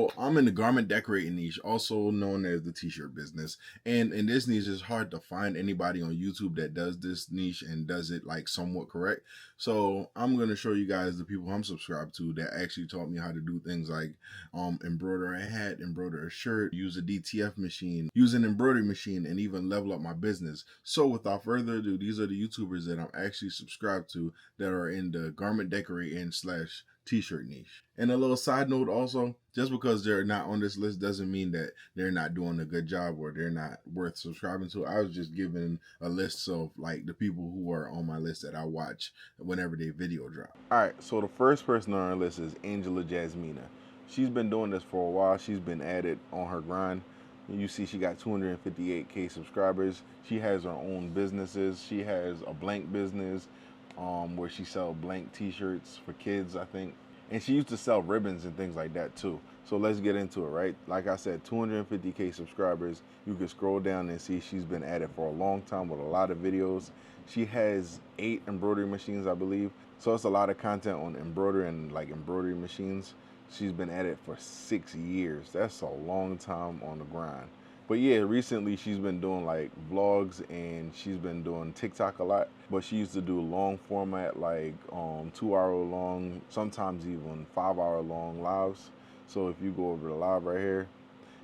So I'm in the garment decorating niche, also known as the t-shirt business. And in this niche, it's hard to find anybody on YouTube that does this niche and does it like somewhat correct. So I'm going to show you guys the people I'm subscribed to that actually taught me how to do things like embroider a hat, embroider a shirt, use a DTF machine, use an embroidery machine, and even level up my business. So without further ado, these are the YouTubers that I'm actually subscribed to that are in the garment decorating slash t-shirt niche. And a little side note also, just because they're not on this list doesn't mean that they're not doing a good job or they're not worth subscribing to. I was just giving a list of like the people who are on my list that I watch whenever they video drop. All right, so the first person on our list is Angela Jasmina. She's been doing this for a while. She's been at it on her grind. You see she got 258K subscribers. She has her own businesses. She has a blank business where she sells blank t-shirts for kids, I think. And she used to sell ribbons and things like that too. So let's get into it, right? Like I said, 250K subscribers. You can scroll down and see she's been at it for a long time with a lot of videos. She has 8 embroidery machines, I believe. So it's a lot of content on embroidery and like embroidery machines. She's been at it for 6 years. That's a long time on the grind. But yeah, recently she's been doing like vlogs and she's been doing TikTok a lot. But she used to do long format, like 2-hour long, sometimes even 5-hour long lives. So if you go over the live right here,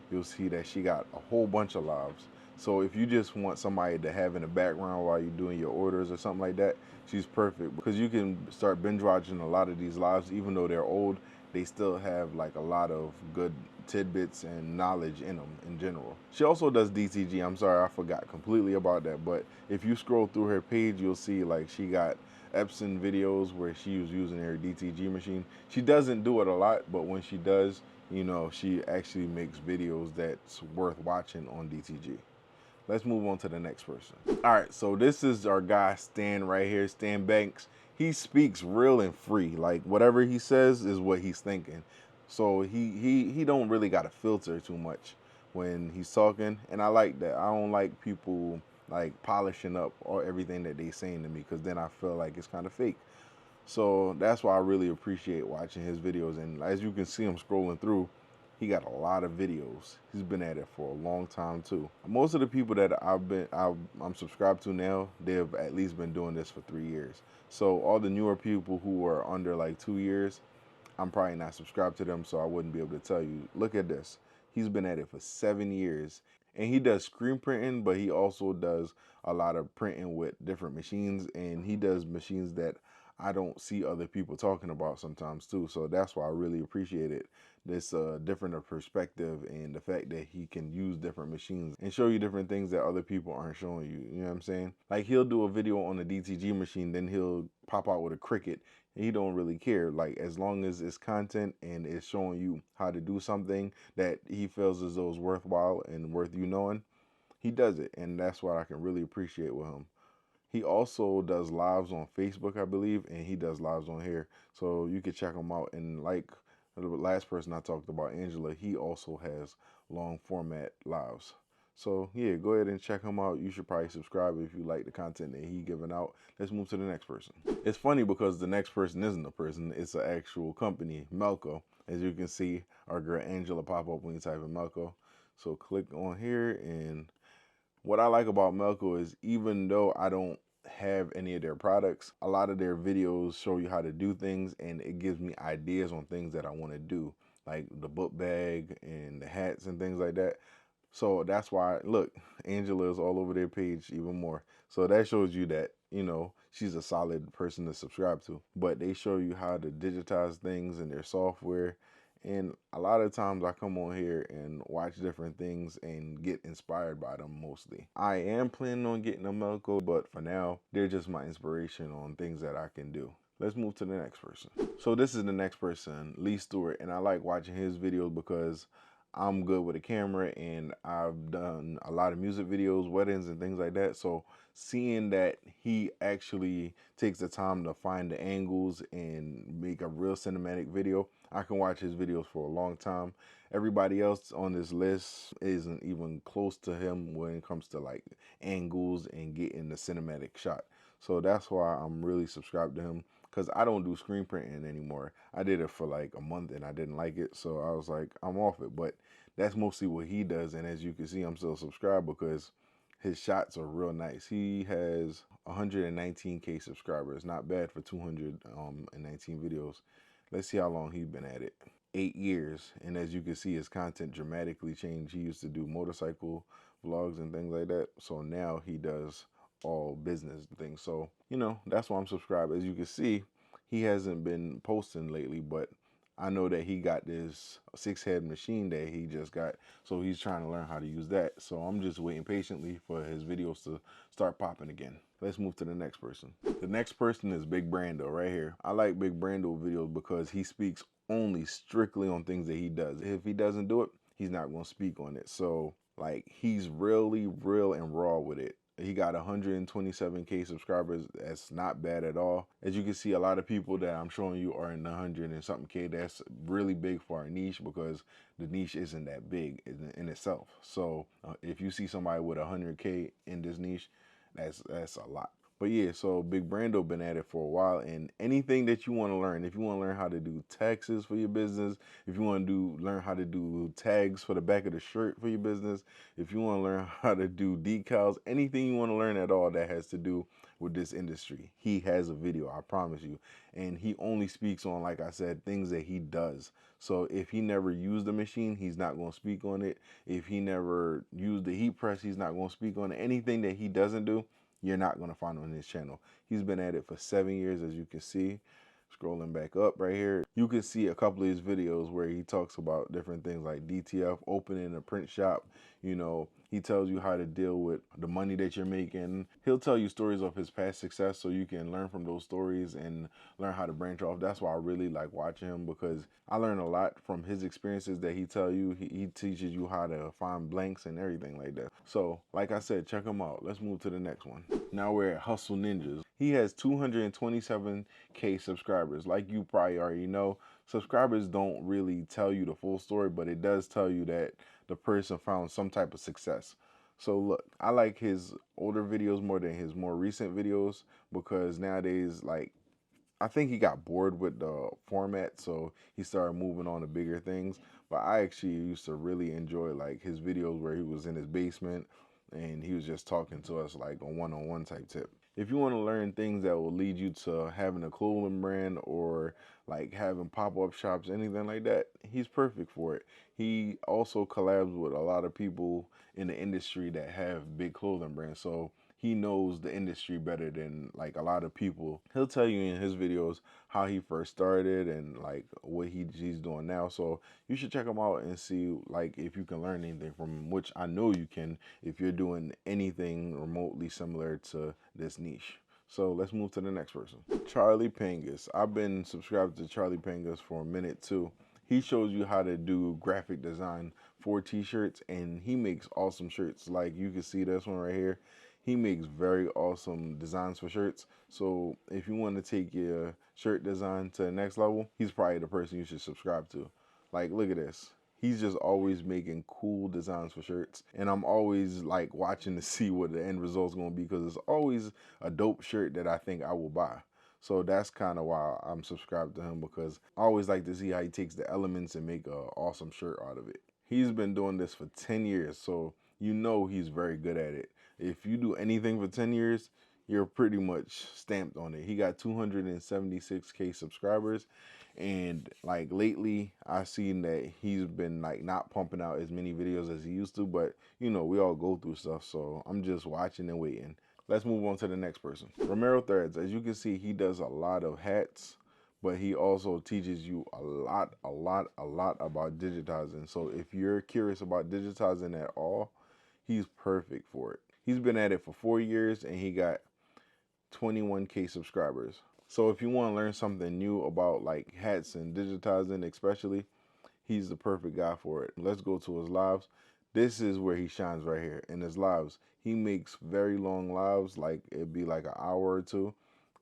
you'll see that she got a whole bunch of lives. So if you just want somebody to have in the background while you're doing your orders or something like that, she's perfect because you can start binge watching a lot of these lives. Even though they're old, they still have like a lot of good tidbits and knowledge in them in general. She also does DTG. I'm sorry, I forgot completely about that. But if you scroll through her page, you'll see like she got Epson videos where she was using her DTG machine. She doesn't do it a lot, but when she does, you know, she actually makes videos that's worth watching on DTG. Let's move on to the next person. All right, so this is our guy Stan right here, Stan Banks. He speaks real and free. Like whatever he says is what he's thinking. So he don't really got to filter too much when he's talking, and I like that. I don't like people like polishing up or everything that they saying to me because then I feel like it's kind of fake. So that's why I really appreciate watching his videos. And as you can see, I'm scrolling through, he got a lot of videos. He's been at it for a long time too. Most of the people that I'm subscribed to now, they've at least been doing this for 3 years. So all the newer people who are under like 2 years, I'm probably not subscribed to them, so I wouldn't be able to tell you. Look at this. He's been at it for 7 years. And he does screen printing, but he also does a lot of printing with different machines. And he does machines that I don't see other people talking about sometimes too. So that's why I really appreciate it. This different perspective and the fact that he can use different machines and show you different things that other people aren't showing you. You know what I'm saying? Like he'll do a video on the DTG machine, then he'll pop out with a Cricut. He don't really care. Like as long as it's content and it's showing you how to do something that he feels as though is worthwhile and worth you knowing, he does it. And that's what I can really appreciate with him. He also does lives on Facebook, I believe, and he does lives on here. So you can check him out. And like the last person I talked about, Angela, he also has long format lives. So yeah, go ahead and check him out. You should probably subscribe if you like the content that he's giving out. Let's move to the next person. It's funny because the next person isn't a person, it's an actual company, Melco. As you can see, our girl Angela pop up when you type in Melco. So click on here, and what I like about Melco is even though I don't have any of their products, a lot of their videos show you how to do things, and it gives me ideas on things that I want to do, like the book bag and the hats and things like that. So that's why, look, Angela is all over their page even more. So that shows you that, you know, she's a solid person to subscribe to. But they show you how to digitize things in their software. And a lot of times I come on here and watch different things and get inspired by them mostly. I am planning on getting a Melco, but for now, they're just my inspiration on things that I can do. Let's move to the next person. So this is the next person, Lee Stewart, and I like watching his videos because I'm good with a camera and I've done a lot of music videos, weddings and things like that. So seeing that he actually takes the time to find the angles and make a real cinematic video, I can watch his videos for a long time. Everybody else on this list isn't even close to him when it comes to like angles and getting the cinematic shot. So that's why I'm really subscribed to him, because I don't do screen printing anymore. I did it for like a month and I didn't like it, so I was like, I'm off it. But that's mostly what he does, and as you can see, I'm still subscribed because his shots are real nice. He has 119K subscribers. Not bad for 219 videos. Let's see how long he's been at it. 8 years. And as you can see, his content dramatically changed. He used to do motorcycle vlogs and things like that. So now he does all business things. So, that's why I'm subscribed. As you can see, he hasn't been posting lately, but I know that he got this 6-head machine that he just got, so he's trying to learn how to use that. So I'm just waiting patiently for his videos to start popping again. Let's move to the next person. The next person is Big Brando right here. I like Big Brando videos because he speaks only strictly on things that he does. If he doesn't do it, he's not going to speak on it. So like, he's really real and raw with it. He got 127K subscribers. That's not bad at all. As you can see, a lot of people that I'm showing you are in the 100 and something K. That's really big for our niche because the niche isn't that big in itself. So if you see somebody with 100K in this niche, that's a lot. But yeah, so Big Brando been at it for a while, and anything that you want to learn, if you want to learn how to do taxes for your business, if you want to learn how to do tags for the back of the shirt for your business, if you want to learn how to do decals, anything you want to learn at all that has to do with this industry, he has a video, I promise you. And he only speaks on, like I said, things that he does. So if he never used the machine, he's not going to speak on it. If he never used the heat press, he's not going to speak on it. Anything that he doesn't do, you're not going to find on his channel. He's been at it for 7 years, as you can see. Scrolling back up right here, you can see a couple of his videos where he talks about different things like DTF, opening a print shop. He tells you how to deal with the money that you're making. He'll tell you stories of his past success so you can learn from those stories and learn how to branch off. That's why I really like watching him, because I learn a lot from his experiences that he tell you. He teaches you how to find blanks and everything like that. So like I said, check him out. Let's move to the next one. Now we're at Hustle Ninjas. He has 227K subscribers. Like you probably already know, subscribers don't really tell you the full story, but it does tell you that the person found some type of success. So look, I like his older videos more than his more recent videos, because nowadays, like, I think he got bored with the format, so he started moving on to bigger things. But I actually used to really enjoy like his videos where he was in his basement and he was just talking to us like a one-on-one type tip. If you want to learn things that will lead you to having a clothing brand or like having pop-up shops, anything like that, he's perfect for it. He also collabs with a lot of people in the industry that have big clothing brands, so he knows the industry better than like a lot of people. He'll tell you in his videos how he first started and like what he's doing now. So you should check him out and see like if you can learn anything from him, which I know you can if you're doing anything remotely similar to this niche. So let's move to the next person. Charlie Pangus. I've been subscribed to Charlie Pangus for a minute too. He shows you how to do graphic design for t-shirts, and he makes awesome shirts. Like you can see this one right here. He makes very awesome designs for shirts. So if you want to take your shirt design to the next level, he's probably the person you should subscribe to. Like, look at this. He's just always making cool designs for shirts. And I'm always like watching to see what the end result's going to be, because it's always a dope shirt that I think I will buy. So that's kind of why I'm subscribed to him, because I always like to see how he takes the elements and make an awesome shirt out of it. He's been doing this for 10 years, so you know he's very good at it. If you do anything for 10 years, you're pretty much stamped on it. He got 276K subscribers, and like lately I've seen that he's been like not pumping out as many videos as he used to, but we all go through stuff, so I'm just watching and waiting. Let's move on to the next person. Romero Threads. As you can see, he does a lot of hats, but he also teaches you a lot about digitizing. So if you're curious about digitizing at all, he's perfect for it. He's been at it for 4 years and he got 21K subscribers. So if you want to learn something new about like hats and digitizing especially, he's the perfect guy for it. Let's go to his lives. This is where he shines right here. In his lives, he makes very long lives, like it'd be like an hour or two.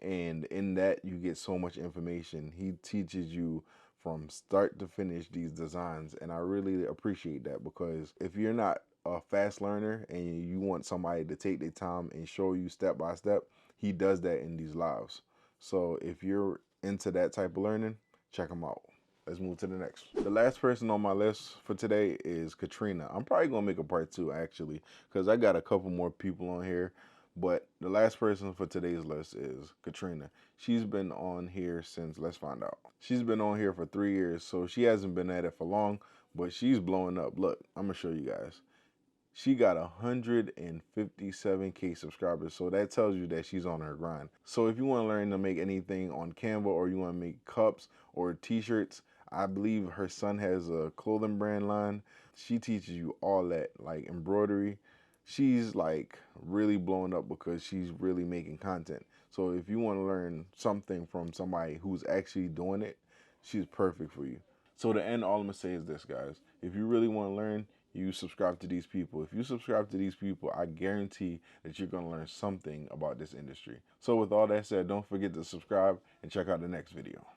And in that, you get so much information. He teaches you from start to finish these designs. And I really appreciate that, because if you're not a fast learner and you want somebody to take their time and show you step by step, he does that in these lives. So if you're into that type of learning, check them out. Let's move to the next. The last person on my list for today is Katrina. I'm probably gonna make a part two actually, because I got a couple more people on here. But the last person for today's list is Katrina. She's been on here since, let's find out. She's been on here for 3 years, so she hasn't been at it for long, but she's blowing up. Look, I'm gonna show you guys. She got 157K subscribers, so that tells you that she's on her grind. So if you want to learn to make anything on Canva, or you want to make cups or t-shirts, I believe her son has a clothing brand line. She teaches you all that, like embroidery. She's like really blowing up because she's really making content. So if you want to learn something from somebody who's actually doing it, she's perfect for you. So to end, all I'm gonna say is this, guys. If you really want to learn, you subscribe to these people. If you subscribe to these people, I guarantee that you're gonna learn something about this industry. So with all that said, don't forget to subscribe and check out the next video.